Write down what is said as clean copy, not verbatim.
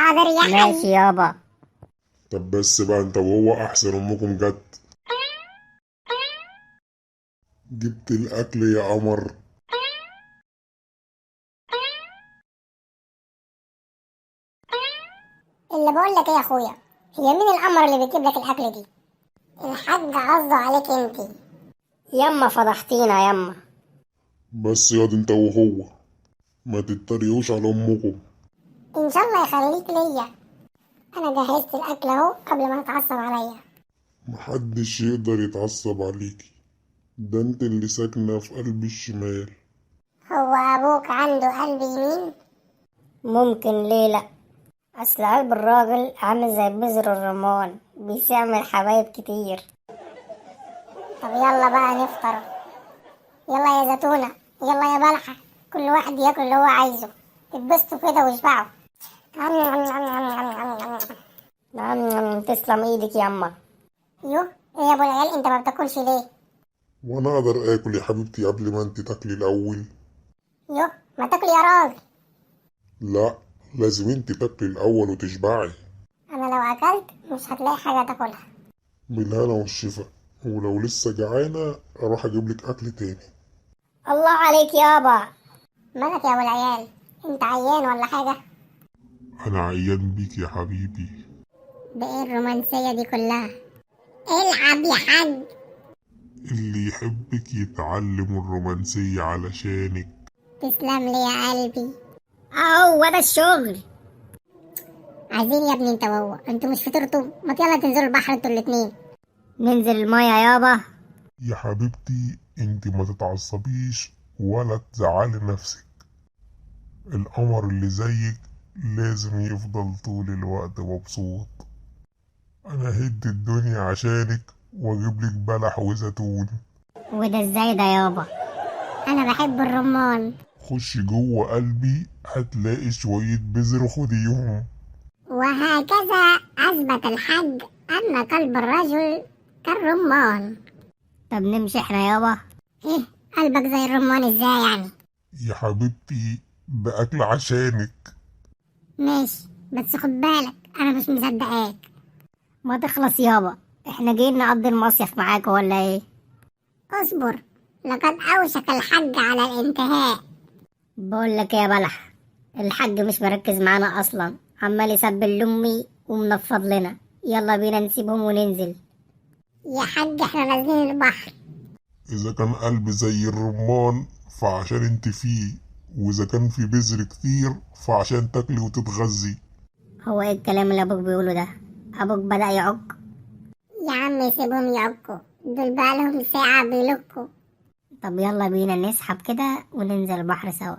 حاضر يا حاج. ماشي يابا. طب بس بقى انت وهو احسن امكم جت. جبت الاكل يا قمر. اللي بقول لك ايه يا اخويا، هي مين القمر اللي بيجيب لك الاكل دي؟ الحاج قصده عليك انتي. يما فضحتينا يما. بس ياض انت وهو ما تتريقوش على امكم. ان شاء الله يخليك ليا، انا جهزت الاكل اهو قبل ما تتعصب عليا. محدش يقدر يتعصب عليكي، ده انت اللي ساكنة في قلب الشمال. هو ابوك عنده قلب يمين؟ ممكن، ليه لا؟ اصل قلب الراجل عامل زي بذر الرمان، بيستعمل حبايب كتير. طب يلا بقى نفطر. يلا يا زيتونة، يلا يا بلحة، كل واحد ياكل اللي هو عايزه، اتبسطوا كده واشبعوا. نعم، تسلم ايدك يما. يوه، ايه يا ابو العيال انت ما بتاكلش ليه؟ وانا اقدر اكل يا حبيبتي قبل ما انت تاكلي الاول؟ يوه، ما تاكل يا راجل. لا، لازم انت تاكلي الاول وتشبعي. انا لو اكلت مش هتلاقي حاجة تاكلها. بالهنا والشفا، ولو لسه جعانة اروح اجيبلك اكل تاني. الله عليك يابا. مالك يا ابو العيال، انت عيان ولا حاجة؟ انا عيان بيك يا حبيبي. ده ايه الرومانسية دي كلها؟ العب يا حاج. اللي يحبك يتعلم الرومانسية علشانك. تسلم لي يا قلبي. هو ده الشغل. عايزين يا ابني انت وهو، انتوا مش فطرتوا؟ ما يلا تنزلوا البحر انتوا الاتنين. ننزل المية يابا. يا حبيبتي انت ما تتعصبيش ولا تزعلي نفسك. القمر اللي زيك لازم يفضل طول الوقت مبسوط. انا هد الدنيا عشانك واجيبلك بلح وزيتون. وده ازاي ده يابا؟ انا بحب الرمان. خشي جوه قلبي هتلاقي شوية بذر خديهم. وهكذا اثبت الحج ان قلب الرجل كالرمان. طب نمشي احنا يابا. ايه قلبك زي الرمان ازاي يعني؟ يا حبيبتي ده اكل عشانك. ماشي، بس خد بالك انا مش مصدقاك. ما تخلص يابا، احنا جايين نقضي المصيف معاك ولا ايه؟ اصبر، لقد اوشك الحج على الانتهاء. بقول لك يا بلح، الحاج مش مركز معانا اصلا، عمال يسبل لامي ومنفض لنا. يلا بينا نسيبهم وننزل. يا حج احنا نازلين البحر. اذا كان قلب زي الرمان فعشان انت فيه، واذا كان في بذر كتير فعشان تاكلي وتتغذي. هو ايه الكلام اللي ابوك بيقوله ده؟ ابوك بدأ يعق. يا عم سيبهم يعكوا، دول بقالهم ساعة بيلكوا. طب يلا بينا نسحب كده وننزل البحر سوا.